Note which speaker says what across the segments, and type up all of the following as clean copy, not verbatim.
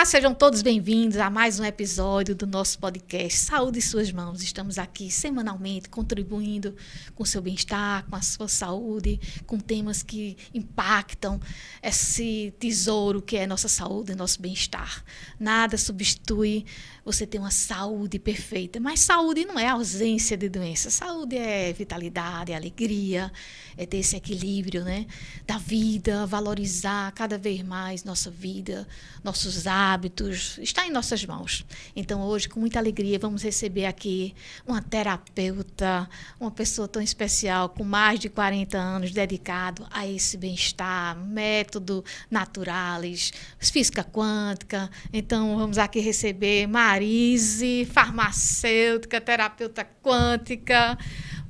Speaker 1: Olá, sejam todos bem-vindos a mais um episódio do nosso podcast Saúde em Suas Mãos. Estamos aqui semanalmente contribuindo com o seu bem-estar, com a sua saúde, com temas que impactam esse tesouro que é nossa saúde, nosso bem-estar. Nada substitui você ter uma saúde perfeita, mas saúde não é ausência de doença. Saúde é vitalidade, é alegria, é ter esse equilíbrio, né, da vida, valorizar cada vez mais nossa vida, nossos hábitos, está em nossas mãos. Então, hoje, com muita alegria, vamos receber aqui uma terapeuta, uma pessoa tão especial, com mais de 40 anos, dedicado a esse bem-estar, método naturalis, física quântica. Então, vamos aqui receber Marise, farmacêutica, terapeuta quântica.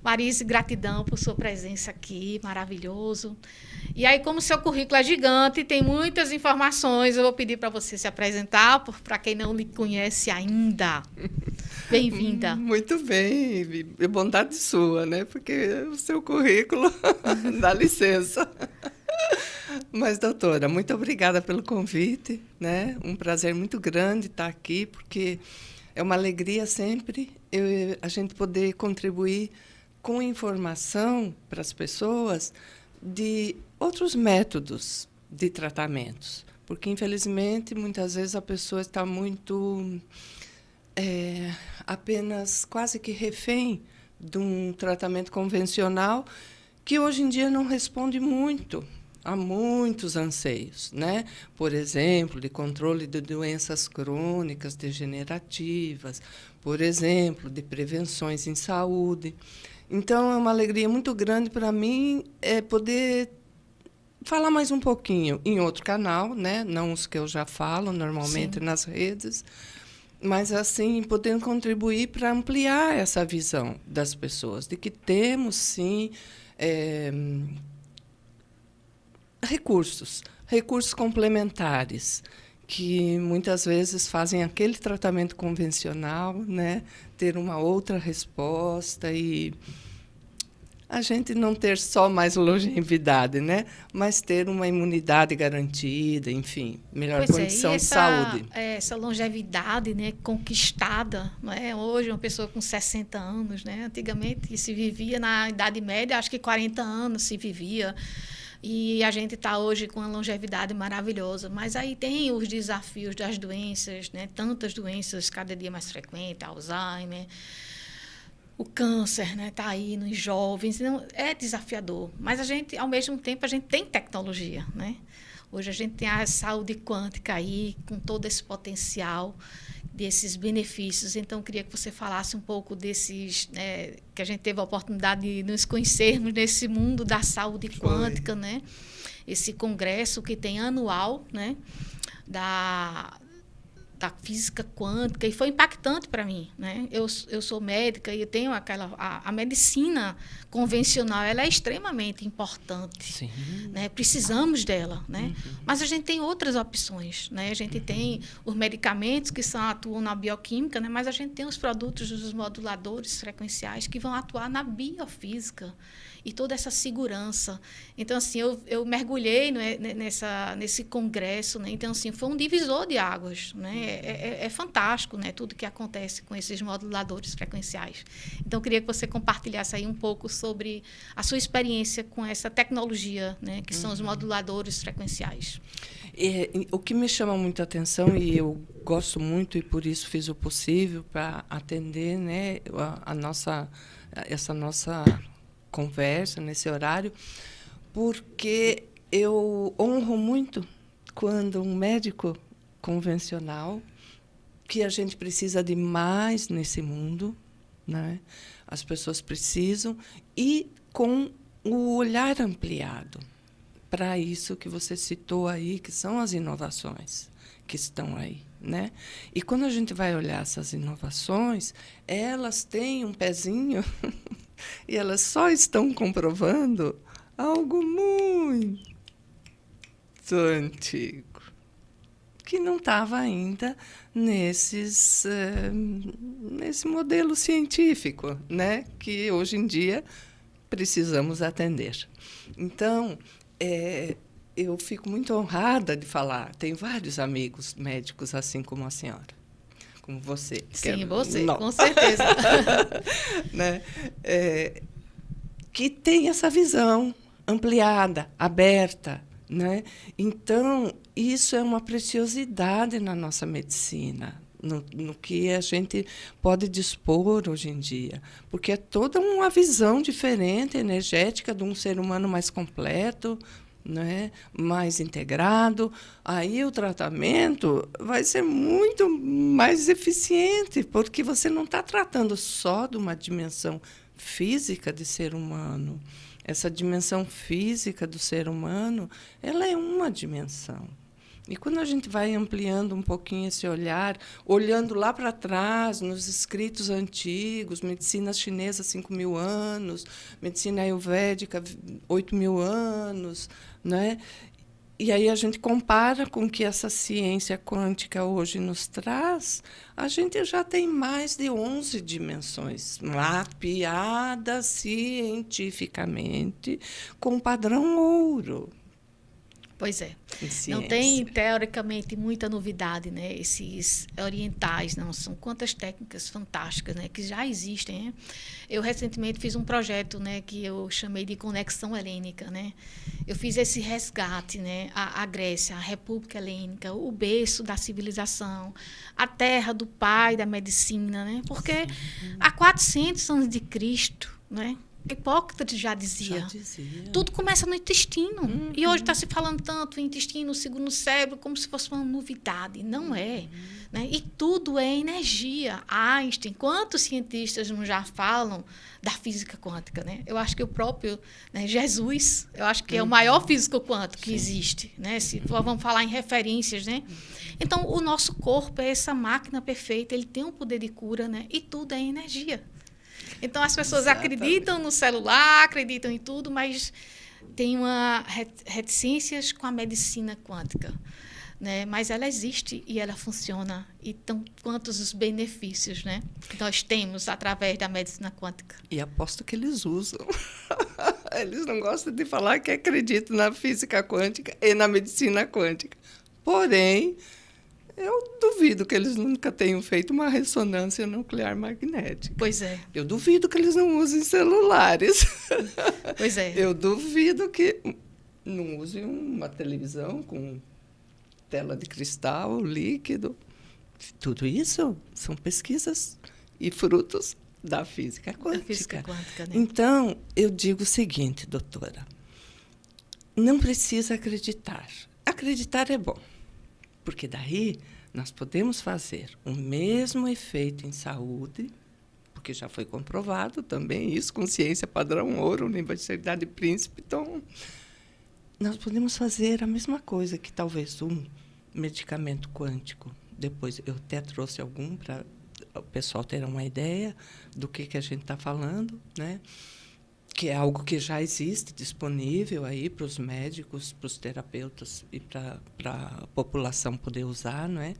Speaker 1: Marise, gratidão por sua presença aqui, maravilhoso. E aí, como seu currículo é gigante, tem muitas informações, eu vou pedir para você se apresentar, para quem não lhe conhece ainda. Bem-vinda.
Speaker 2: Muito bem, é bondade sua, né? Porque o seu currículo dá licença. Mas, doutora, muito obrigada pelo convite, né? Um prazer muito grande estar aqui, porque é uma alegria sempre a gente poder contribuir com informação para as pessoas de outros métodos de tratamentos. Porque, infelizmente, muitas vezes a pessoa está muito apenas quase que refém de um tratamento convencional que hoje em dia não responde muito a muitos anseios, né? Por exemplo, de controle de doenças crônicas degenerativas, por exemplo, de prevenções em saúde. Então, é uma alegria muito grande para mim poder falar mais um pouquinho em outro canal, né? Não os que eu já falo normalmente
Speaker 1: Sim.
Speaker 2: nas redes, mas assim poder contribuir para ampliar essa visão das pessoas de que temos sim recursos complementares que muitas vezes fazem aquele tratamento convencional, né, ter uma outra resposta e a gente não ter só mais longevidade, né, mas ter uma imunidade garantida, enfim, melhor condição de saúde.
Speaker 1: Essa longevidade, né, conquistada, não é? Hoje, uma pessoa com 60 anos, né? Antigamente se vivia na Idade Média, acho que 40 anos se vivia. E a gente está hoje com uma longevidade maravilhosa. Mas aí tem os desafios das doenças, né? Tantas doenças, cada dia mais frequentes, Alzheimer, o câncer, né? Está aí nos jovens. Então, é desafiador. Mas a gente, ao mesmo tempo, a gente tem tecnologia, né? Hoje a gente tem a saúde quântica aí, com todo esse potencial desses benefícios. Então, eu queria que você falasse um pouco desses, que a gente teve a oportunidade de nos conhecermos nesse mundo da saúde quântica, né? Esse congresso que tem anual, né? Da física quântica, e foi impactante para mim, né? Eu sou médica e eu tenho a medicina convencional, ela é extremamente importante.
Speaker 2: Sim.
Speaker 1: Né? Precisamos dela, né? Mas a gente tem outras opções, né? A gente tem os medicamentos que atuam na bioquímica, né? Mas a gente tem os produtos dos moduladores frequenciais que vão atuar na biofísica e toda essa segurança. Então, assim, eu mergulhei, né, nesse congresso, né? Então, assim, foi um divisor de águas, né? É fantástico, né? Tudo que acontece com esses moduladores frequenciais. Então, eu queria que você compartilhasse aí um pouco sobre a sua experiência com essa tecnologia, né? Que são os moduladores frequenciais.
Speaker 2: O que me chama muita atenção, e eu gosto muito, e por isso fiz o possível para atender, né, essa nossa conversa nesse horário, porque eu honro muito quando um médico convencional, que a gente precisa de mais nesse mundo, né? As pessoas precisam, e com o olhar ampliado para isso que você citou aí, que são as inovações que estão aí, né? E quando a gente vai olhar essas inovações, elas têm um pezinho e elas só estão comprovando algo muito antigo, que não estava ainda nesse modelo científico, né? Que hoje em dia precisamos atender. Então, eu fico muito honrada de falar. Tenho vários amigos médicos, assim como a senhora, como você.
Speaker 1: Sim, você, com certeza.
Speaker 2: Né? Que tem essa visão ampliada, aberta. Né? Então, isso é uma preciosidade na nossa medicina, no que a gente pode dispor hoje em dia, porque é toda uma visão diferente, energética, de um ser humano mais completo, né? Mais integrado. Aí o tratamento vai ser muito mais eficiente, porque você não está tratando só de uma dimensão física de ser humano. Essa dimensão física do ser humano, ela é uma dimensão. E quando a gente vai ampliando um pouquinho esse olhar, olhando lá para trás, nos escritos antigos, medicina chinesa, 5.000 anos, medicina ayurvédica, 8.000 anos, né? E aí a gente compara com o que essa ciência quântica hoje nos traz, a gente já tem mais de 11 dimensões mapeadas cientificamente com padrão ouro.
Speaker 1: Pois é. Não tem, teoricamente, muita novidade, né? Esses orientais, não. São quantas técnicas fantásticas, né? Que já existem, né? Eu, recentemente, fiz um projeto, né? Que eu chamei de Conexão Helênica, né? Eu fiz esse resgate, né? A Grécia, a República Helênica, o berço da civilização, a terra do pai da medicina, né? Porque há 400 anos de Cristo, né? Hipócrates já dizia. Tudo começa no intestino. E hoje está se falando tanto em intestino, segundo cérebro, como se fosse uma novidade. Não é. Né? E tudo é energia. Einstein, quantos cientistas não já falam da física quântica? Né? Eu acho que o próprio, né, Jesus, eu acho que é o maior físico quântico que existe. Né? Se vamos falar em referências. Né? Então, o nosso corpo é essa máquina perfeita, ele tem um poder de cura, né? E tudo é energia. Então, as pessoas acreditam no celular, acreditam em tudo, mas tem uma reticências com a medicina quântica. Né? Mas ela existe e ela funciona. Então, quantos os benefícios, né, que nós temos através da medicina quântica?
Speaker 2: E aposto que eles usam. Eles não gostam de falar que acreditam na física quântica e na medicina quântica. Porém, eu duvido que eles nunca tenham feito uma ressonância nuclear magnética.
Speaker 1: Pois é.
Speaker 2: Eu duvido que eles não usem celulares.
Speaker 1: Pois é.
Speaker 2: Eu duvido que não usem uma televisão com tela de cristal, líquido. Tudo isso são pesquisas e frutos da física quântica.
Speaker 1: Da física quântica, né?
Speaker 2: Então, eu digo o seguinte, doutora. Não precisa acreditar. Acreditar é bom. Porque daí nós podemos fazer o mesmo efeito em saúde, porque já foi comprovado também isso com ciência padrão ouro, Universidade de Princeton. Nós podemos fazer a mesma coisa que talvez um medicamento quântico. Depois eu até trouxe algum para o pessoal ter uma ideia do que a gente está falando, né? Que é algo que já existe disponível aí para os médicos, para os terapeutas e para a população poder usar, não é?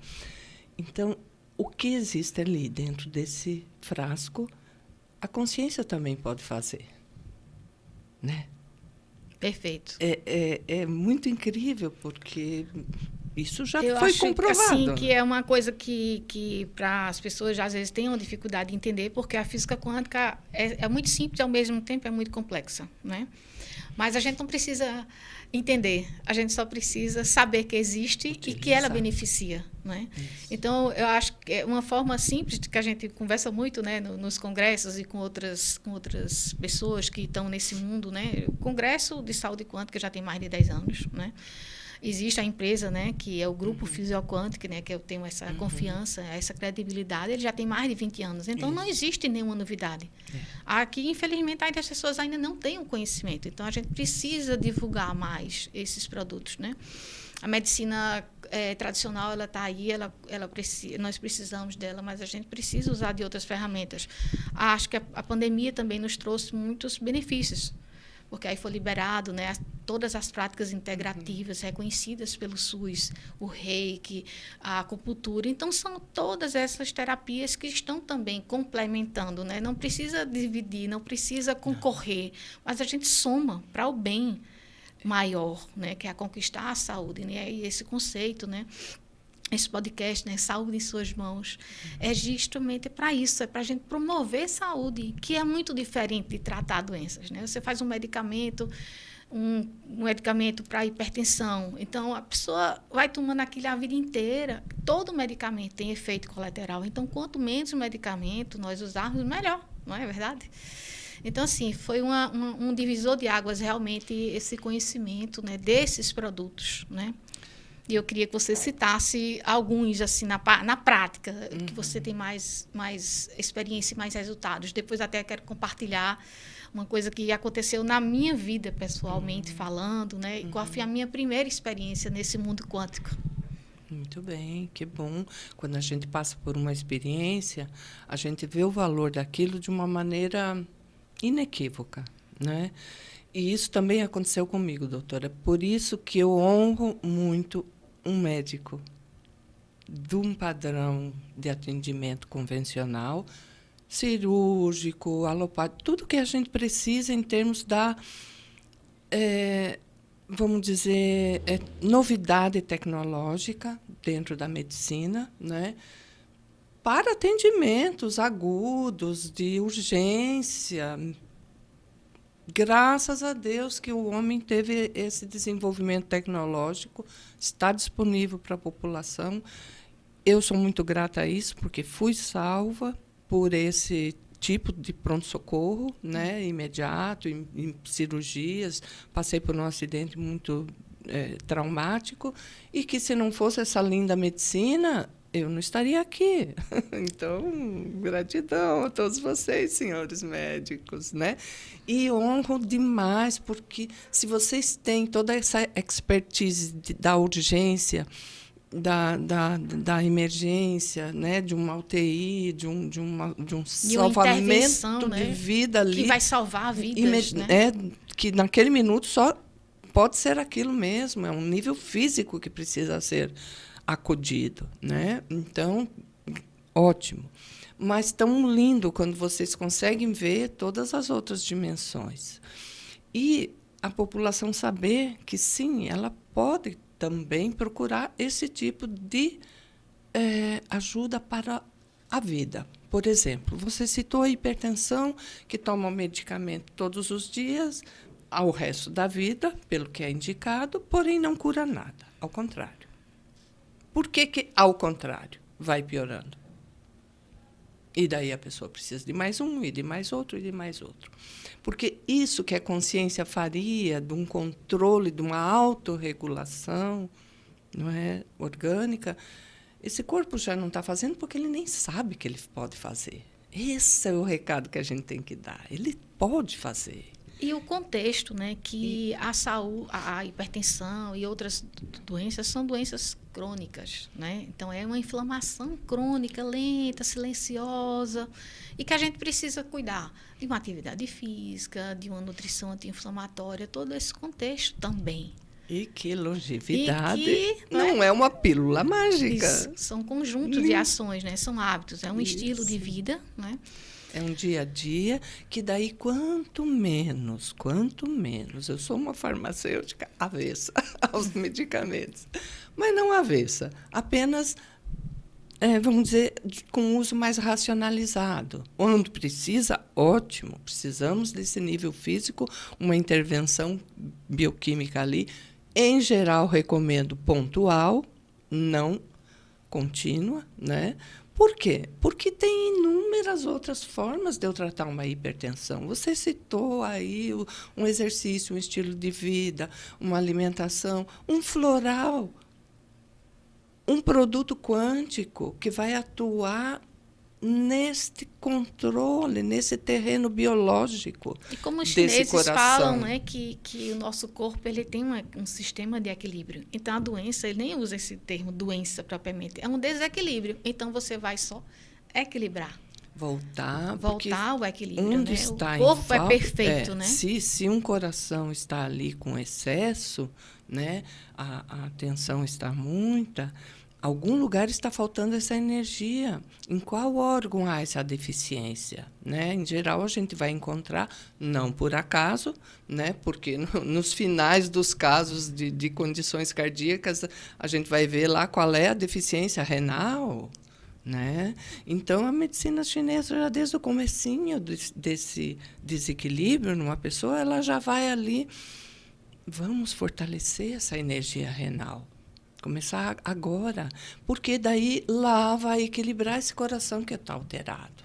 Speaker 2: Então, o que existe ali dentro desse frasco, a consciência também pode fazer, né?
Speaker 1: Perfeito.
Speaker 2: É muito incrível, porque isso já
Speaker 1: eu
Speaker 2: foi
Speaker 1: acho
Speaker 2: comprovado.
Speaker 1: Assim, que é uma coisa que para as pessoas às vezes têm uma dificuldade de entender, porque a física quântica é muito simples e ao mesmo tempo é muito complexa, né? Mas a gente não precisa entender, a gente só precisa saber que existe e que ela beneficia, né? Então, eu acho que é uma forma simples que a gente conversa muito, né, nos congressos e com outras pessoas que estão nesse mundo, né? O Congresso de Saúde Quântica já tem mais de 10 anos, né? Existe a empresa, né, que é o Grupo Fisioquântica, né, que eu tenho essa confiança, essa credibilidade, ele já tem mais de 20 anos. Então, não existe nenhuma novidade. Aqui, infelizmente, ainda as pessoas ainda não têm o conhecimento. Então, a gente precisa divulgar mais esses produtos, né? A medicina tradicional, ela está aí, nós precisamos dela, mas a gente precisa usar de outras ferramentas. Acho que a pandemia também nos trouxe muitos benefícios, porque aí foi liberado, né, todas as práticas integrativas reconhecidas pelo SUS, o reiki, a acupuntura. Então, são todas essas terapias que estão também complementando, né? Não precisa dividir, não precisa concorrer, mas a gente soma para o bem maior, né, que é a conquistar a saúde, né, e esse conceito, né, esse podcast, né, Saúde em Suas Mãos, é justamente para isso, é para a gente promover saúde, que é muito diferente de tratar doenças, né? Você faz um medicamento para hipertensão, então a pessoa vai tomando aquilo a vida inteira. Todo medicamento tem efeito colateral, então quanto menos medicamento nós usarmos, melhor, não é verdade? Então, assim, foi um divisor de águas, realmente, esse conhecimento, né, desses produtos, né? E eu queria que você citasse alguns, assim, na prática, que você tem mais experiência e mais resultados. Depois até quero compartilhar uma coisa que aconteceu na minha vida, pessoalmente falando, né? E qual foi a minha primeira experiência nesse mundo quântico.
Speaker 2: Muito bem, que bom. Quando a gente passa por uma experiência, a gente vê o valor daquilo de uma maneira inequívoca, né? E isso também aconteceu comigo, doutora. Por isso que eu honro muito um médico de um padrão de atendimento convencional, cirúrgico, alopático, tudo que a gente precisa em termos da, vamos dizer, novidade tecnológica dentro da medicina, né? Para atendimentos agudos, de urgência. Graças a Deus que o homem teve esse desenvolvimento tecnológico, está disponível para a população. Eu sou muito grata a isso, porque fui salva por esse tipo de pronto-socorro, né, imediato, em cirurgias. Passei por um acidente muito traumático, e que, se não fosse essa linda medicina, eu não estaria aqui. Então, gratidão a todos vocês, senhores médicos, né? E honro demais, porque se vocês têm toda essa expertise da urgência, da emergência, né? De uma UTI, de um salvamento, né? De vida ali.
Speaker 1: Que vai salvar vidas, né?
Speaker 2: Que naquele minuto só pode ser aquilo mesmo, é um nível físico que precisa ser acudido, né? Então, ótimo. Mas tão lindo quando vocês conseguem ver todas as outras dimensões. E a população saber que, sim, ela pode também procurar esse tipo de ajuda para a vida. Por exemplo, você citou a hipertensão, que toma o medicamento todos os dias, ao resto da vida, pelo que é indicado, porém não cura nada, ao contrário. Por que, ao contrário, vai piorando? E daí a pessoa precisa de mais um, e de mais outro, e de mais outro. Porque isso que a consciência faria, de um controle, de uma autorregulação, não é, orgânica, esse corpo já não está fazendo porque ele nem sabe que ele pode fazer. Esse é o recado que a gente tem que dar. Ele pode fazer.
Speaker 1: E o contexto, né, que a saúde, a hipertensão e outras doenças são doenças crônicas, né? Então é uma inflamação crônica, lenta, silenciosa, e que a gente precisa cuidar de uma atividade física, de uma nutrição anti-inflamatória, todo esse contexto também.
Speaker 2: E que longevidade não é uma pílula mágica.
Speaker 1: Isso, são conjuntos de ações, né? São hábitos, é um estilo de vida, né?
Speaker 2: É um dia a dia que daí, quanto menos, eu sou uma farmacêutica avessa aos medicamentos, mas não avessa, apenas, vamos dizer, com uso mais racionalizado. Onde precisa, ótimo, precisamos desse nível físico, uma intervenção bioquímica ali. Em geral, recomendo pontual, não contínua, né? Por quê? Porque tem inúmeras outras formas de eu tratar uma hipertensão. Você citou aí um exercício, um estilo de vida, uma alimentação, um floral, um produto quântico que vai atuar neste controle, nesse terreno biológico.
Speaker 1: E como os
Speaker 2: chineses
Speaker 1: falam, né, que o nosso corpo ele tem um sistema de equilíbrio. Então, a doença, ele nem usa esse termo doença propriamente, é um desequilíbrio. Então, você vai só equilibrar.
Speaker 2: Voltar
Speaker 1: ao equilíbrio.
Speaker 2: Onde
Speaker 1: né?
Speaker 2: está
Speaker 1: o corpo é perfeito, né?
Speaker 2: Se um coração está ali com excesso, né, a tensão está muita, algum lugar está faltando essa energia. Em qual órgão há essa deficiência? Né? Em geral, a gente vai encontrar, não por acaso, né? Porque nos finais dos casos de condições cardíacas, a gente vai ver lá qual é a deficiência renal. Né? Então, a medicina chinesa, já desde o comecinho desse desequilíbrio numa pessoa, ela já vai ali, vamos fortalecer essa energia renal. Começar agora, porque daí lá vai equilibrar esse coração que está alterado.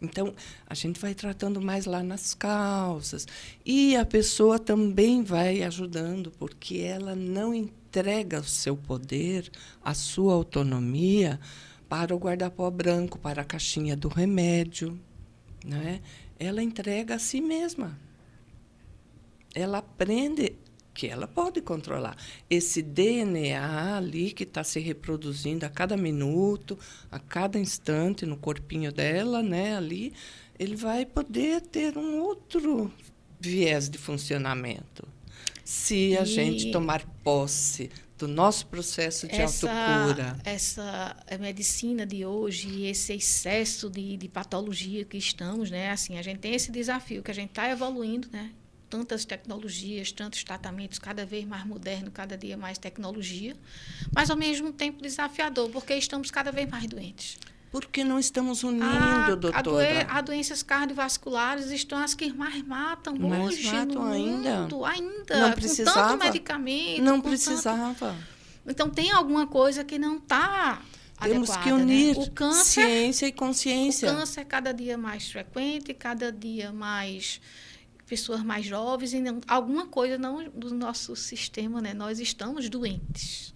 Speaker 2: Então, a gente vai tratando mais lá nas causas. E a pessoa também vai ajudando, porque ela não entrega o seu poder, a sua autonomia para o guarda-pó branco, para a caixinha do remédio. Né? Ela entrega a si mesma. Ela aprende que ela pode controlar. Esse DNA ali que está se reproduzindo a cada minuto, a cada instante no corpinho dela, né, ali, ele vai poder ter um outro viés de funcionamento. Se a gente tomar posse do nosso processo de autocura.
Speaker 1: Essa medicina de hoje, esse excesso de patologia que estamos, né, assim, a gente tem esse desafio que a gente está evoluindo, né? Tantas tecnologias, tantos tratamentos, cada vez mais moderno, cada dia mais tecnologia, mas ao mesmo tempo desafiador, porque estamos cada vez mais doentes.
Speaker 2: Porque não estamos unindo, doutora.
Speaker 1: As doenças cardiovasculares estão as que mais matam hoje no mundo. Ainda.
Speaker 2: Não precisava.
Speaker 1: Com tanto medicamento.
Speaker 2: Não precisava.
Speaker 1: Então, tem alguma coisa que não está adequada.
Speaker 2: Temos que unir,
Speaker 1: né? O câncer,
Speaker 2: ciência e consciência.
Speaker 1: O câncer é cada dia mais frequente, cada dia mais pessoas mais jovens, e não, alguma coisa não do nosso sistema, né? Nós estamos doentes.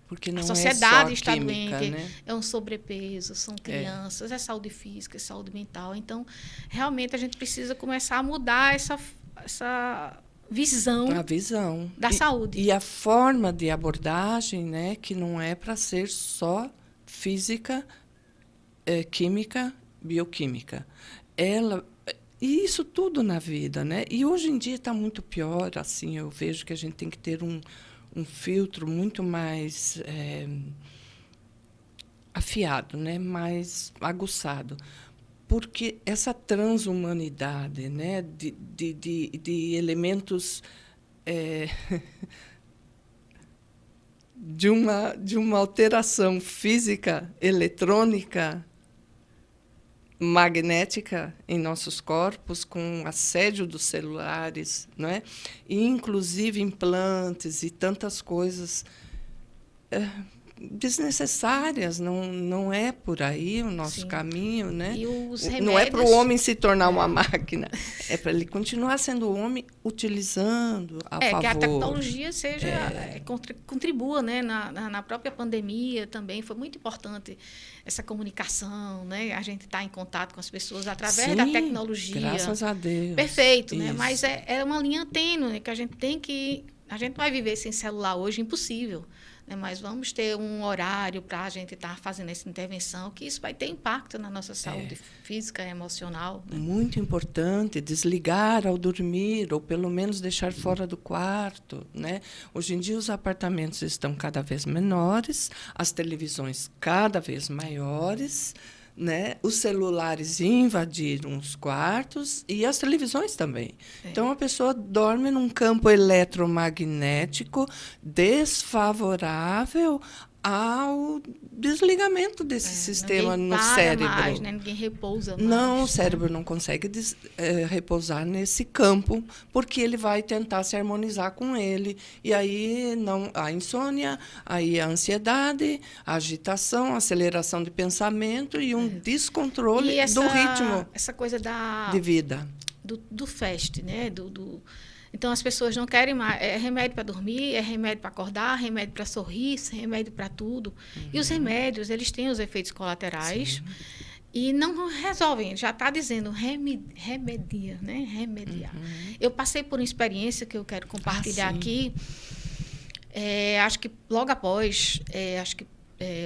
Speaker 2: Porque não
Speaker 1: a sociedade
Speaker 2: é só
Speaker 1: está
Speaker 2: química,
Speaker 1: doente,
Speaker 2: né?
Speaker 1: é um sobrepeso, são crianças, é saúde física, é saúde mental. Então, realmente, a gente precisa começar a mudar essa visão, da saúde.
Speaker 2: E a forma de abordagem, né, que não é para ser só física, química, bioquímica. E isso tudo na vida, né? E hoje em dia está muito pior, assim, eu vejo que a gente tem que ter um filtro muito mais afiado, né? Mais aguçado. Porque essa transhumanidade, né? de elementos de uma alteração física, eletrônica, magnética em nossos corpos, com assédio dos celulares, não é? E, inclusive, implantes e tantas coisas desnecessárias. Não é por aí o nosso caminho, né?
Speaker 1: E os remédios...
Speaker 2: Não é para o homem se tornar uma máquina, é para ele continuar sendo homem, utilizando a favor.
Speaker 1: Que a tecnologia contribua, né? Na própria pandemia também foi muito importante essa comunicação, né? A gente está em contato com as pessoas através da tecnologia.
Speaker 2: Graças a Deus.
Speaker 1: Perfeito, né? Mas é uma linha tênue, né? Que a gente tem que... A gente vai viver sem celular hoje, impossível. Né? Mas vamos ter um horário para a gente estar fazendo essa intervenção, que isso vai ter impacto na nossa saúde física e emocional. Né?
Speaker 2: Muito importante desligar ao dormir, ou pelo menos deixar fora do quarto. Né? Hoje em dia, os apartamentos estão cada vez menores, as televisões cada vez maiores, né? Os celulares invadiram os quartos e as televisões também. Então, a pessoa dorme num campo eletromagnético desfavorável ao desligamento desse sistema no cérebro.
Speaker 1: Mais, né? Ninguém repousa mais.
Speaker 2: Não, o cérebro não consegue repousar nesse campo, porque ele vai tentar se harmonizar com ele. E aí a insônia, aí a ansiedade, a agitação, a aceleração de pensamento e um descontrole do ritmo
Speaker 1: essa coisa
Speaker 2: de vida.
Speaker 1: Do fast, né? Então, as pessoas não querem mais. É remédio para dormir, é remédio para acordar, remédio para sorrir, remédio para tudo. E os remédios, eles têm os efeitos colaterais e não resolvem. Já está dizendo remedia, né? Remediar. Eu passei por uma experiência que eu quero compartilhar aqui. Acho que logo após,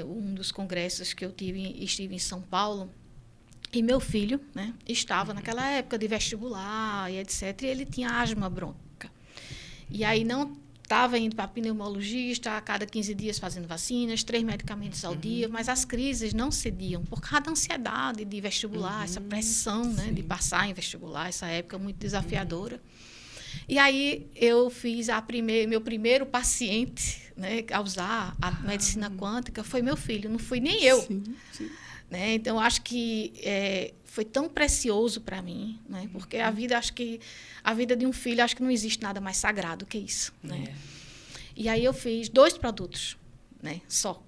Speaker 1: um dos congressos que eu estive em São Paulo, e meu filho, né, estava naquela época de vestibular e etc. E ele tinha asma brônquica. E aí estava indo para pneumologista a cada 15 dias fazendo vacinas, 3 medicamentos ao dia, mas as crises não cediam por causa da ansiedade de vestibular, essa pressão, né, de passar em vestibular, essa época muito desafiadora. E aí eu fiz meu primeiro paciente, né, a usar a medicina quântica foi meu filho, não fui nem eu.
Speaker 2: Sim, sim.
Speaker 1: Né? Então, eu acho que foi tão precioso para mim, né? Porque a vida de um filho, acho que não existe nada mais sagrado que isso. Né? E aí eu fiz 2 produtos, né? Só.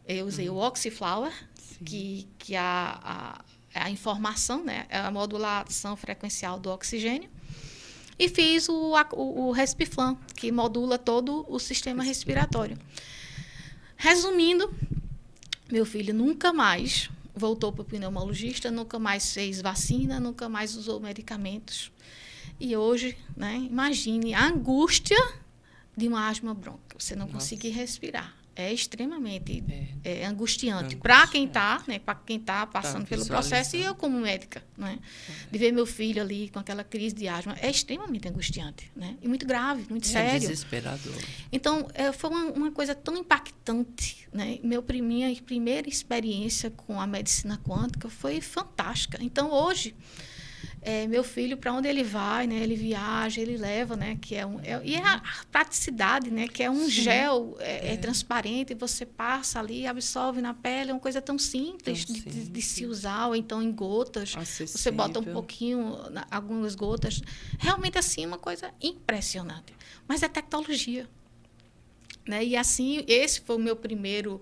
Speaker 1: Eu usei o Oxyflower, que a informação, né? É a modulação frequencial do oxigênio, e fiz o Respiflam, que modula todo o sistema respiratório. Resumindo, meu filho nunca mais voltou para o pneumologista, nunca mais fez vacina, nunca mais usou medicamentos. E hoje, né, imagine a angústia de uma asma brônquica, você não conseguir respirar. É extremamente angustiante. Para quem está, né, para quem está passando pelo processo, e eu como médica, né, de ver meu filho ali com aquela crise de asma, é extremamente angustiante, né, e muito grave, muito sério.
Speaker 2: Desesperador.
Speaker 1: Então, foi uma coisa tão impactante, né? Minha primeira experiência com a medicina quântica foi fantástica. Então, hoje, meu filho, para onde ele vai, né? Ele viaja, ele leva, né? E a praticidade, né? Que é um gel transparente, você passa ali, absorve na pele, é uma coisa tão simples de se usar, ou então em gotas.
Speaker 2: Acessível.
Speaker 1: Você bota um pouquinho, algumas gotas. Realmente, assim, uma coisa impressionante. Mas é tecnologia. Né? E assim, esse foi o meu primeiro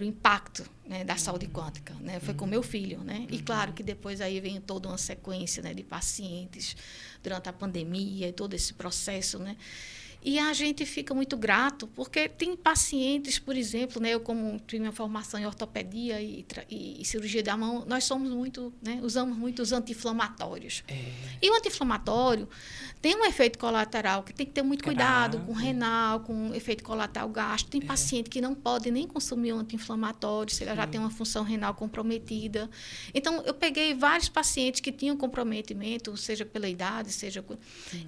Speaker 1: impacto, né, da saúde quântica, né? Foi com meu filho, né? E claro que depois aí vem toda uma sequência, né, de pacientes durante a pandemia e todo esse processo, né? E a gente fica muito grato, porque tem pacientes, por exemplo, né, eu como tive minha formação em ortopedia e cirurgia da mão, nós somos muito, né, usamos muito os anti-inflamatórios. E o anti-inflamatório tem um efeito colateral que tem que ter muito cuidado com renal, com efeito colateral gástrico. Tem paciente que não pode nem consumir um anti-inflamatório se ela já tem uma função renal comprometida. Então, eu peguei vários pacientes que tinham comprometimento, seja pela idade,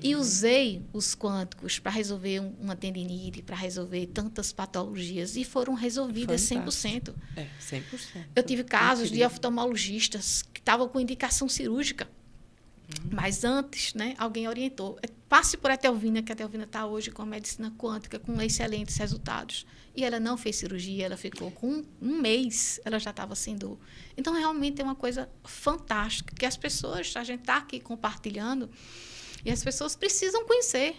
Speaker 1: e usei os quânticos para resolver uma tendinite, para resolver tantas patologias, e foram resolvidas 100%.
Speaker 2: 100%.
Speaker 1: Eu tive casos de oftalmologistas que estavam com indicação cirúrgica, mas antes, né, alguém orientou. Passe por Etelvina, que a Etelvina está hoje com a medicina quântica, com excelentes resultados. E ela não fez cirurgia, ela ficou com um mês, ela já estava sem dor. Então, realmente é uma coisa fantástica, que as pessoas, a gente está aqui compartilhando, e as pessoas precisam conhecer.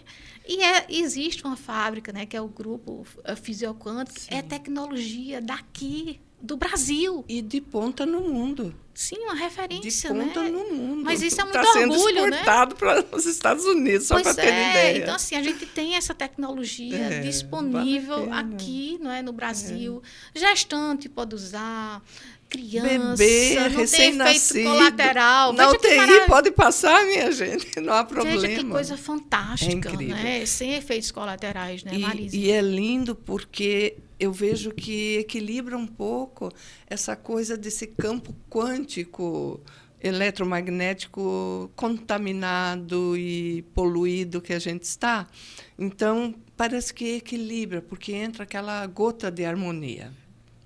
Speaker 1: E existe uma fábrica, né, que é o grupo Fisioquântica, é tecnologia daqui, do Brasil.
Speaker 2: E de ponta no mundo.
Speaker 1: Sim, uma referência,
Speaker 2: de ponta,
Speaker 1: né?
Speaker 2: No mundo.
Speaker 1: Mas isso é muito
Speaker 2: orgulho, né?
Speaker 1: Está
Speaker 2: sendo exportado para os Estados Unidos, só para ter ideia.
Speaker 1: Então, assim, a gente tem essa tecnologia disponível aqui, não é, no Brasil. Gestante pode usar, criança,
Speaker 2: bebê,
Speaker 1: não tem efeito colateral.
Speaker 2: Na UTI pode passar, minha gente, não há problema.
Speaker 1: Veja que coisa fantástica,
Speaker 2: é incrível.
Speaker 1: Né? Sem efeitos colaterais, né, Marisa?
Speaker 2: E é lindo porque eu vejo que equilibra um pouco essa coisa desse campo quântico, eletromagnético contaminado e poluído que a gente está. Então, parece que equilibra, porque entra aquela gota de harmonia.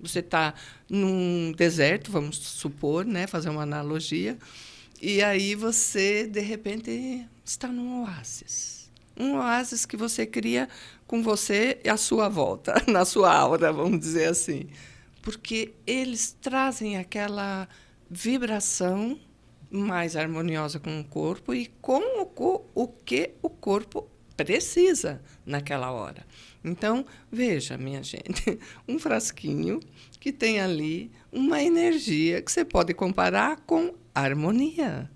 Speaker 2: Você está num deserto, vamos supor, né, fazer uma analogia, e aí você, de repente, está num oásis. Um oásis que você cria com você e à sua volta, na sua aura, vamos dizer assim. Porque eles trazem aquela vibração mais harmoniosa com o corpo e com o que o corpo precisa naquela hora. Então, veja, minha gente, um frasquinho que tem ali uma energia que você pode comparar com harmonia.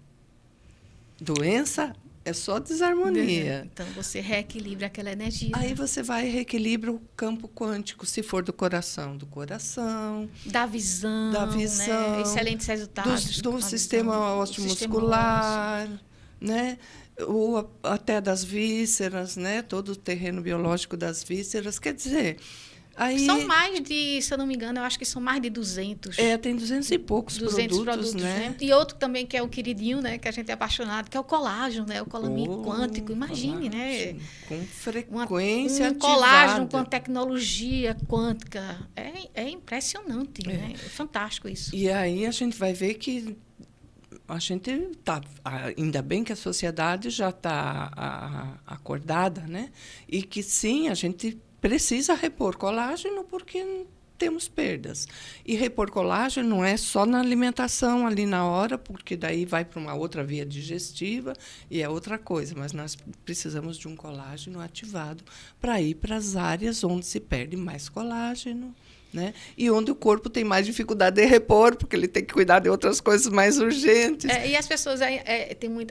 Speaker 2: Doença é só desarmonia.
Speaker 1: Então, você reequilibra aquela energia.
Speaker 2: Aí você vai e reequilibra o campo quântico, se for do coração.
Speaker 1: Da visão. Né? Excelentes resultados.
Speaker 2: Do sistema osteomuscular, né? Ou até das vísceras, né? Todo o terreno biológico das vísceras. Quer dizer, Aí,
Speaker 1: São mais de, se eu não me engano, eu acho que são mais de 200.
Speaker 2: tem 200 e poucos
Speaker 1: 200
Speaker 2: produtos, né?
Speaker 1: E outro também que é o queridinho, né? Que a gente é apaixonado, que é o colágeno, né? O colamento quântico. Imagine, né?
Speaker 2: Com frequência
Speaker 1: Um colágeno com
Speaker 2: ativada.
Speaker 1: a tecnologia quântica. É impressionante, né? É fantástico isso.
Speaker 2: E aí a gente vai ver que a gente tá, ainda bem que a sociedade já está acordada, né? E que sim, a gente precisa repor colágeno porque temos perdas. E repor colágeno não é só na alimentação ali na hora, porque daí vai para uma outra via digestiva e é outra coisa, mas nós precisamos de um colágeno ativado para ir para as áreas onde se perde mais colágeno, né? E onde o corpo tem mais dificuldade de repor, porque ele tem que cuidar de outras coisas mais urgentes.
Speaker 1: E as pessoas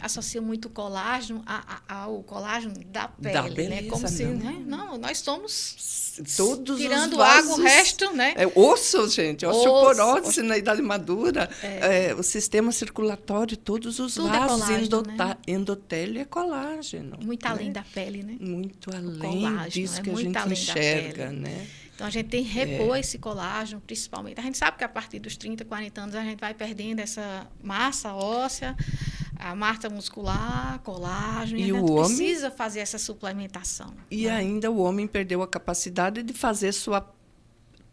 Speaker 1: associam muito o colágeno ao colágeno da pele,
Speaker 2: Da beleza,
Speaker 1: né? Como se,
Speaker 2: não.
Speaker 1: né? Não, nós estamos
Speaker 2: Todos
Speaker 1: tirando
Speaker 2: os
Speaker 1: água,
Speaker 2: vasos,
Speaker 1: o resto, né?
Speaker 2: Osso, gente, osteoporose
Speaker 1: Osso.
Speaker 2: na idade madura, o sistema circulatório, todos os
Speaker 1: Tudo
Speaker 2: vasos,
Speaker 1: é colágeno, né?
Speaker 2: endotélio é colágeno.
Speaker 1: Muito
Speaker 2: né?
Speaker 1: além da pele, né?
Speaker 2: Muito além
Speaker 1: colágeno,
Speaker 2: disso que a
Speaker 1: muito
Speaker 2: gente
Speaker 1: além da
Speaker 2: enxerga,
Speaker 1: pele.
Speaker 2: né?
Speaker 1: Então, a gente tem que repor esse colágeno, principalmente. A gente sabe que a partir dos 30, 40 anos, a gente vai perdendo essa massa óssea, a massa muscular, colágeno, e a gente precisa fazer essa suplementação.
Speaker 2: E
Speaker 1: né?
Speaker 2: ainda o homem perdeu a capacidade de fazer sua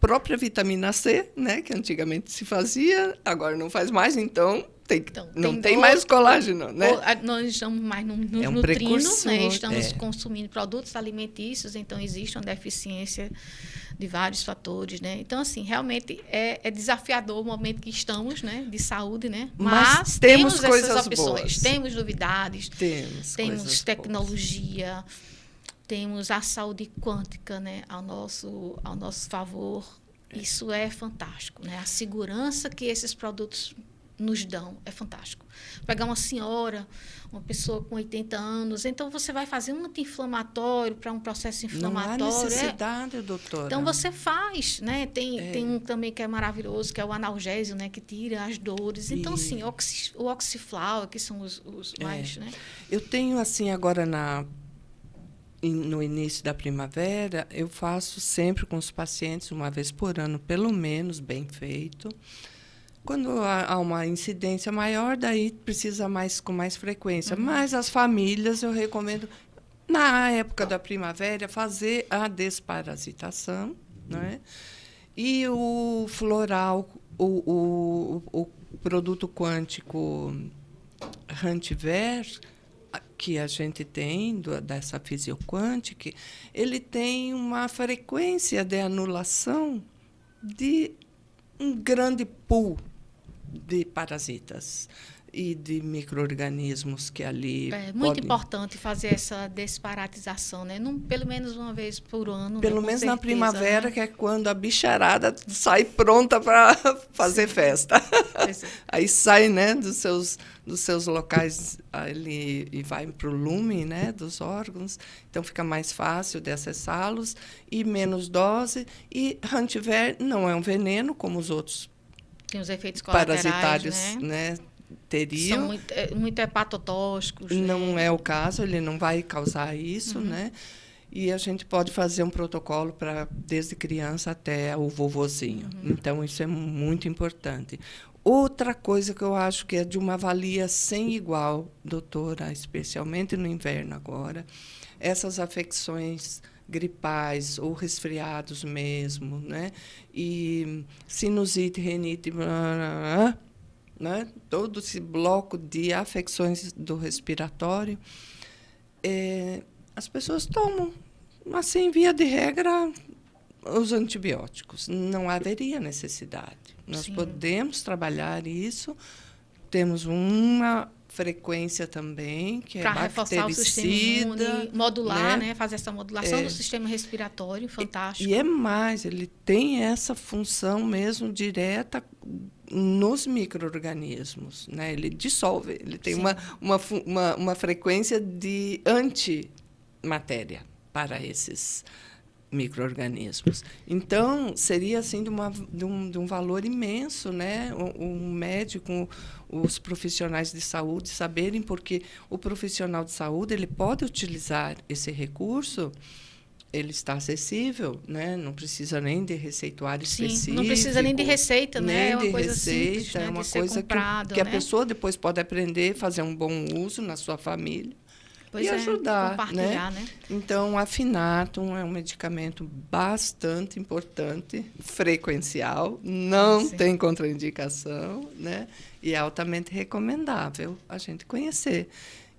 Speaker 2: própria vitamina C, né? Que antigamente se fazia, agora não faz mais, então... não tem mais colágeno, né?
Speaker 1: Nós estamos mais nos
Speaker 2: um
Speaker 1: nutrindo,
Speaker 2: precursor,
Speaker 1: né? Estamos consumindo produtos alimentícios, então existe uma deficiência de vários fatores, né? Então, assim, realmente é desafiador o momento que estamos, né? De saúde, né? Mas temos
Speaker 2: coisas
Speaker 1: essas opções,
Speaker 2: boas.
Speaker 1: Temos novidades,
Speaker 2: temos
Speaker 1: tecnologia, temos a saúde quântica, né? Ao nosso favor. Isso é fantástico, né? A segurança que esses produtos nos dão é fantástico. Pegar uma senhora, uma pessoa com 80 anos, então você vai fazer um anti-inflamatório para um processo inflamatório.
Speaker 2: Não há necessidade, doutora.
Speaker 1: Então você faz, né? Tem um também que é maravilhoso, que é o analgésico, né? Que tira as dores. Então, assim, o Oxiflower, que são os mais, né?
Speaker 2: Eu tenho, assim, agora no início da primavera, eu faço sempre com os pacientes, uma vez por ano, pelo menos, bem feito. Quando há uma incidência maior, daí precisa com mais frequência. Mas as famílias, eu recomendo, na época da primavera, fazer a desparasitação, né? E o floral, o produto quântico Hantiver, que a gente tem, dessa fisioquântica, ele tem uma frequência de anulação de um grande pool de parasitas e de micro-organismos que ali
Speaker 1: É muito importante fazer essa desparasitização, né? Pelo menos uma vez por ano.
Speaker 2: Pelo
Speaker 1: né?
Speaker 2: menos
Speaker 1: certeza,
Speaker 2: na primavera,
Speaker 1: né?
Speaker 2: que é quando a bicharada sai pronta para fazer festa. Aí sai, né, dos seus locais ali e vai para o lume, né, dos órgãos. Então fica mais fácil de acessá-los e menos dose. E Hantiver não é um veneno como os outros
Speaker 1: tem os efeitos colaterais,
Speaker 2: parasitários, né, teriam.
Speaker 1: São muito hepatotóxicos.
Speaker 2: Não
Speaker 1: né?
Speaker 2: é o caso, ele não vai causar isso, né? E a gente pode fazer um protocolo para desde criança até o vovozinho. Então, isso é muito importante. Outra coisa que eu acho que é de uma valia sem igual, doutora, especialmente no inverno agora, essas afecções gripais ou resfriados mesmo, né? E sinusite, rinite, né? Todo esse bloco de afecções do respiratório, as pessoas tomam, assim, via de regra, os antibióticos. Não haveria necessidade. Nós podemos trabalhar isso, temos uma frequência também, que é bactericida. Para
Speaker 1: reforçar o sistema imune, modular, né? Fazer essa modulação do sistema respiratório, fantástico.
Speaker 2: E é mais, ele tem essa função mesmo direta nos micro-organismos, né? Ele dissolve, ele tem uma frequência de antimatéria para esses micro-organismos. Então, seria assim de um valor imenso, né? Um médico, os profissionais de saúde saberem, porque o profissional de saúde ele pode utilizar esse recurso ele está acessível, né? Não precisa nem de receituário específico.
Speaker 1: Não precisa nem de receita, né?
Speaker 2: Nem
Speaker 1: é uma
Speaker 2: de
Speaker 1: coisa
Speaker 2: receita,
Speaker 1: simples, né?
Speaker 2: é uma
Speaker 1: de ser
Speaker 2: coisa
Speaker 1: comprado,
Speaker 2: que a
Speaker 1: né?
Speaker 2: pessoa depois pode aprender, fazer um bom uso na sua família
Speaker 1: Pois
Speaker 2: e ajudar,
Speaker 1: compartilhar, né?
Speaker 2: Então, a Afinatum é um medicamento bastante importante, frequencial, não tem contraindicação, né? E é altamente recomendável a gente conhecer.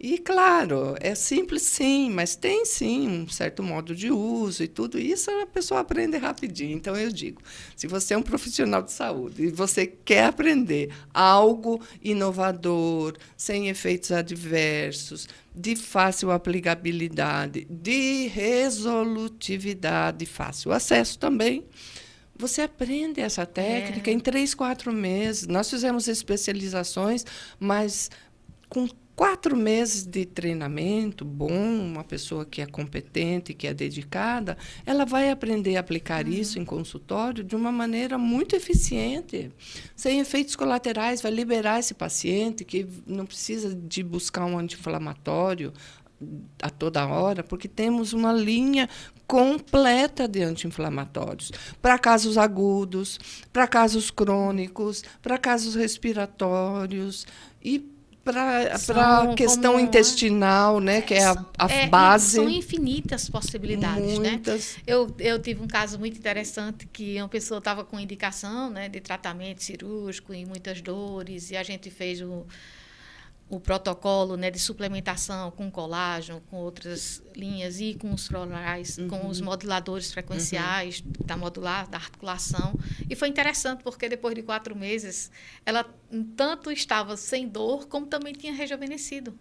Speaker 2: E, claro, é simples sim, mas tem sim um certo modo de uso e tudo isso a pessoa aprende rapidinho. Então, eu digo, se você é um profissional de saúde e você quer aprender algo inovador, sem efeitos adversos, de fácil aplicabilidade, de resolutividade, fácil acesso também, você aprende essa técnica em 3, 4 meses. Nós fizemos especializações, mas com 4 meses de treinamento bom, uma pessoa que é competente, que é dedicada, ela vai aprender a aplicar isso em consultório de uma maneira muito eficiente, sem efeitos colaterais, vai liberar esse paciente que não precisa de buscar um anti-inflamatório a toda hora, porque temos uma linha completa de anti-inflamatórios para casos agudos, para casos crônicos, para casos respiratórios e para a questão intestinal, né, que é a base.
Speaker 1: São infinitas possibilidades,
Speaker 2: muitas.
Speaker 1: Né? Eu tive um caso muito interessante que uma pessoa estava com indicação, né, de tratamento cirúrgico e muitas dores, e a gente fez o protocolo, né, de suplementação com colágeno, com outras linhas e com os florais, com os moduladores frequenciais da modular, da articulação. E foi interessante, porque depois de 4 meses, ela tanto estava sem dor, como também tinha rejuvenescido.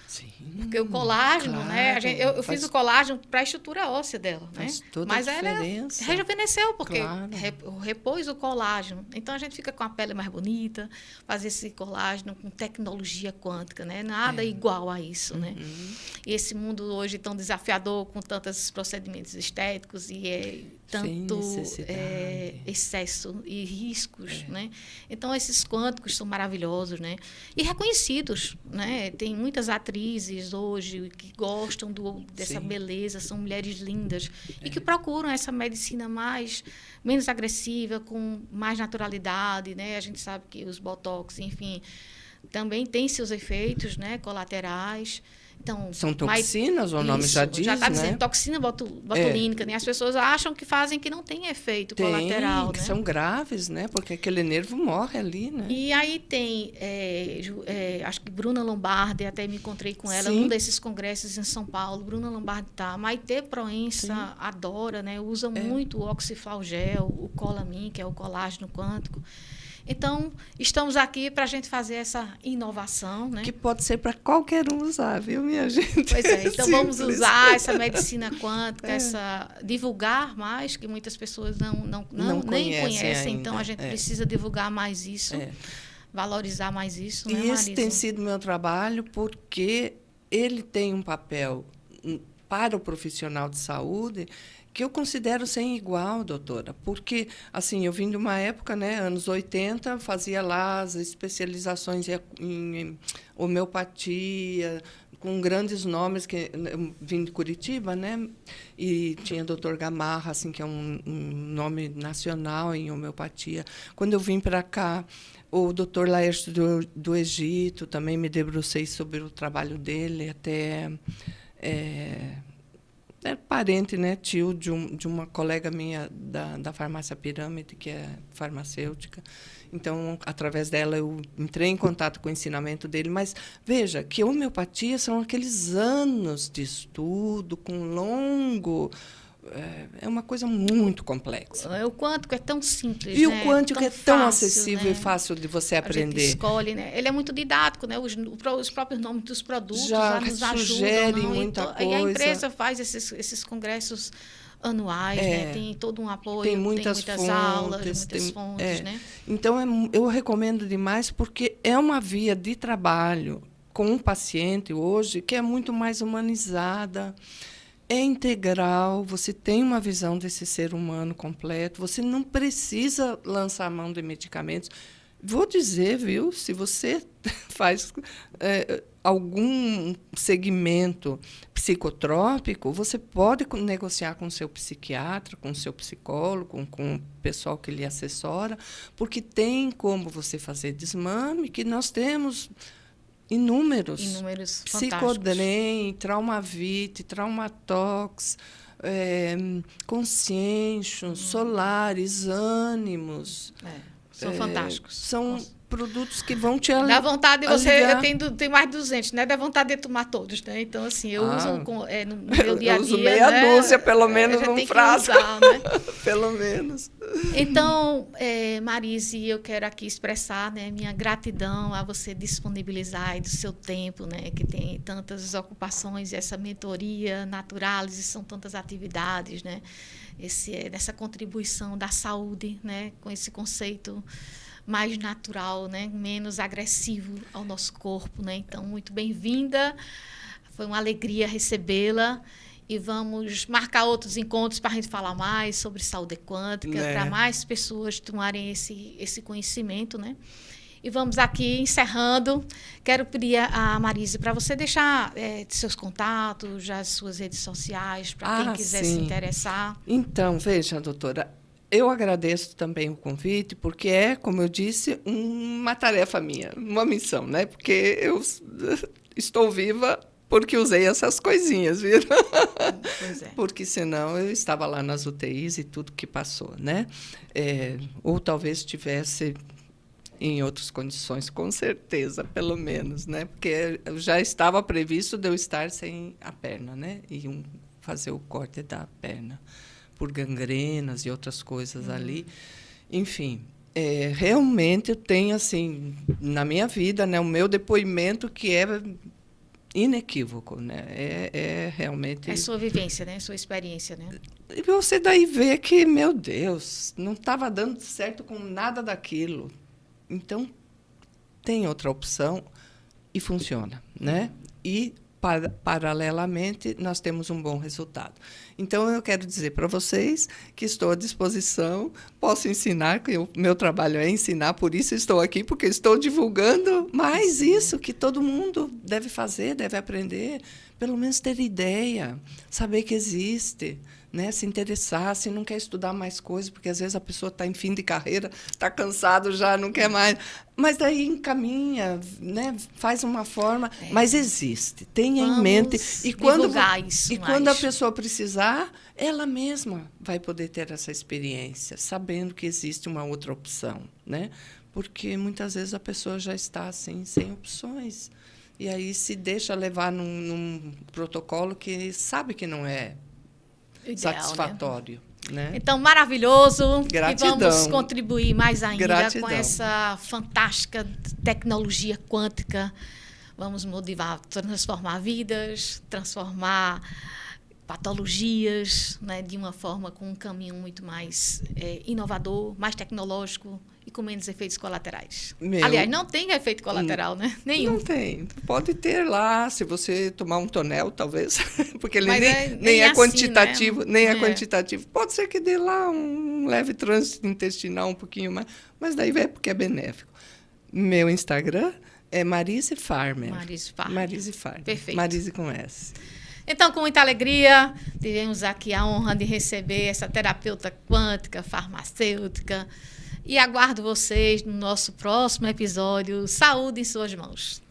Speaker 2: Sim,
Speaker 1: porque o colágeno,
Speaker 2: claro,
Speaker 1: né? Eu fiz o colágeno para a estrutura óssea dela, né?
Speaker 2: Mas ela
Speaker 1: rejuvenesceu, porque repôs o colágeno. Então a gente fica com a pele mais bonita, faz esse colágeno com tecnologia quântica, né? Nada igual a isso, né? E esse mundo hoje tão desafiador, com tantos procedimentos estéticos e tanto excesso e riscos, né? Então esses quânticos são maravilhosos, né? E reconhecidos, né? Tem muitas atrizes hoje que gostam dessa beleza, são mulheres lindas e que procuram essa medicina menos agressiva, com mais naturalidade, né? A gente sabe que os botox, enfim, também tem seus efeitos, né, colaterais. Então,
Speaker 2: são toxinas, o nome já diz,
Speaker 1: já está
Speaker 2: né?
Speaker 1: dizendo, toxina botulínica, né? As pessoas acham que fazem que não tem efeito colateral,
Speaker 2: que
Speaker 1: né?
Speaker 2: são graves, né? Porque aquele nervo morre ali, né?
Speaker 1: E aí tem, acho que Bruna Lombardi, até me encontrei com ela num desses congressos em São Paulo. Bruna Lombardi tá. Maitê Proença adora, né? Usa muito o oxiflalgel, o colamin, que é o colágeno quântico. Então, estamos aqui para a gente fazer essa inovação, né?
Speaker 2: Que pode ser para qualquer um usar, viu, minha gente?
Speaker 1: Pois é, então vamos usar essa medicina quântica, divulgar mais, que muitas pessoas nem conhecem. Então, a gente precisa divulgar mais isso, valorizar mais isso, né,
Speaker 2: Marisa? E
Speaker 1: Marisa?
Speaker 2: esse tem sido meu trabalho, porque ele tem um papel para o profissional de saúde que eu considero sem igual, doutora, porque assim eu vim de uma época, né, anos 80, fazia lá as especializações em homeopatia, com grandes nomes, que eu vim de Curitiba, né, e tinha Dr. Gamarra, assim, que é um nome nacional em homeopatia. Quando eu vim para cá, o Dr. Laércio do Egito, também me debrucei sobre o trabalho dele, até é parente, né, tio de uma colega minha da farmácia Pirâmide, que é farmacêutica. Então, através dela, eu entrei em contato com o ensinamento dele. Mas, veja, que homeopatia são aqueles anos de estudo, com longo... É uma coisa muito complexa.
Speaker 1: O quântico é tão simples,
Speaker 2: e
Speaker 1: né?
Speaker 2: O quântico
Speaker 1: tão
Speaker 2: é tão
Speaker 1: fácil,
Speaker 2: acessível,
Speaker 1: né?
Speaker 2: e fácil de você aprender.
Speaker 1: A gente escolhe, né? Ele é muito didático, né? Os próprios nomes dos produtos já nos
Speaker 2: sugerem
Speaker 1: ajudam.
Speaker 2: Muita coisa.
Speaker 1: E a empresa faz esses congressos anuais, né? Tem todo um apoio,
Speaker 2: tem muitas
Speaker 1: fontes, aulas, muitas fontes, né?
Speaker 2: Então, eu recomendo demais, porque é uma via de trabalho com um paciente hoje que é muito mais humanizada, é integral, você tem uma visão desse ser humano completo, você não precisa lançar mão de medicamentos. vou dizer, viu, se você faz algum segmento psicotrópico, você pode negociar com o seu psiquiatra, com o seu psicólogo, com o pessoal que lhe assessora, porque tem como você fazer desmame, que nós temos inúmeros psicodrem, Traumavit, Traumatox, Conscientium, Solaris, Ânimos.
Speaker 1: São fantásticos.
Speaker 2: São produtos que vão te
Speaker 1: Dá vontade de você...
Speaker 2: aliviar.
Speaker 1: Eu tenho mais de 200, né? Dá vontade de tomar todos, né? Então, assim, eu uso no meu dia a dia...
Speaker 2: Eu uso meia dúzia, pelo menos, num frasco.
Speaker 1: Usar, né?
Speaker 2: Pelo menos.
Speaker 1: Então, Marise, eu quero aqui expressar, né, minha gratidão a você disponibilizar aí do seu tempo, né? Que tem tantas ocupações, essa mentoria, Naturalis, são tantas atividades, né? Essa contribuição da saúde, né? Com esse conceito mais natural, né? Menos agressivo ao nosso corpo, né? Então, muito bem-vinda. Foi uma alegria recebê-la. E vamos marcar outros encontros para a gente falar mais sobre saúde quântica, para mais pessoas tomarem esse conhecimento, né? E vamos aqui encerrando. Quero pedir a Marise para você deixar seus contatos, as suas redes sociais, para quem quiser se interessar.
Speaker 2: Então, veja, doutora, eu agradeço também o convite, porque é, como eu disse, uma tarefa minha, uma missão, né? Porque eu estou viva porque usei essas coisinhas, viu?
Speaker 1: Pois é.
Speaker 2: Porque senão eu estava lá nas UTIs e tudo que passou, né? Ou talvez estivesse em outras condições, com certeza, pelo menos, né? Porque já estava previsto de eu estar sem a perna, né? E fazer o corte da perna por gangrenas e outras coisas ali. Enfim, realmente eu tenho, assim, na minha vida, né, o meu depoimento que é inequívoco, né? Realmente...
Speaker 1: É sua vivência, né? Sua experiência, né?
Speaker 2: E você daí vê que, meu Deus, não estava dando certo com nada daquilo. Então, tem outra opção e funciona, né? E, paralelamente, nós temos um bom resultado. Então, eu quero dizer para vocês que estou à disposição, posso ensinar, que o meu trabalho é ensinar, por isso estou aqui, porque estou divulgando mais isso que todo mundo deve fazer, deve aprender, pelo menos ter ideia, saber que existe, né? Se interessar, se não quer estudar mais coisas, porque às vezes a pessoa está em fim de carreira, está cansado já, não quer mais. Mas daí encaminha, né? Faz uma forma, mas existe, tenha em mente. E quando a pessoa precisar, ela mesma vai poder ter essa experiência, sabendo que existe uma outra opção, né? Porque muitas vezes a pessoa já está assim, sem opções. E aí se deixa levar num protocolo que sabe que não é ideal, satisfatório. Né?
Speaker 1: Então, maravilhoso.
Speaker 2: Gratidão.
Speaker 1: E vamos contribuir mais ainda
Speaker 2: Gratidão.
Speaker 1: com essa fantástica tecnologia quântica. Vamos motivar, transformar vidas, transformar patologias, né, de uma forma com um caminho muito mais inovador, mais tecnológico e com menos efeitos colaterais. Aliás, não tem efeito colateral, né? Nenhum.
Speaker 2: Não tem. Pode ter lá, se você tomar um tonel, talvez, porque ele nem é
Speaker 1: assim,
Speaker 2: quantitativo,
Speaker 1: né?
Speaker 2: nem é quantitativo. Pode ser que dê lá um leve trânsito intestinal um pouquinho mais, mas daí é porque é benéfico. Meu Instagram é Marise Farmer. Marise Farmer.
Speaker 1: Perfeito.
Speaker 2: Marise com S.
Speaker 1: Então, com muita alegria, tivemos aqui a honra de receber essa terapeuta quântica, farmacêutica. E aguardo vocês no nosso próximo episódio. Saúde em suas mãos.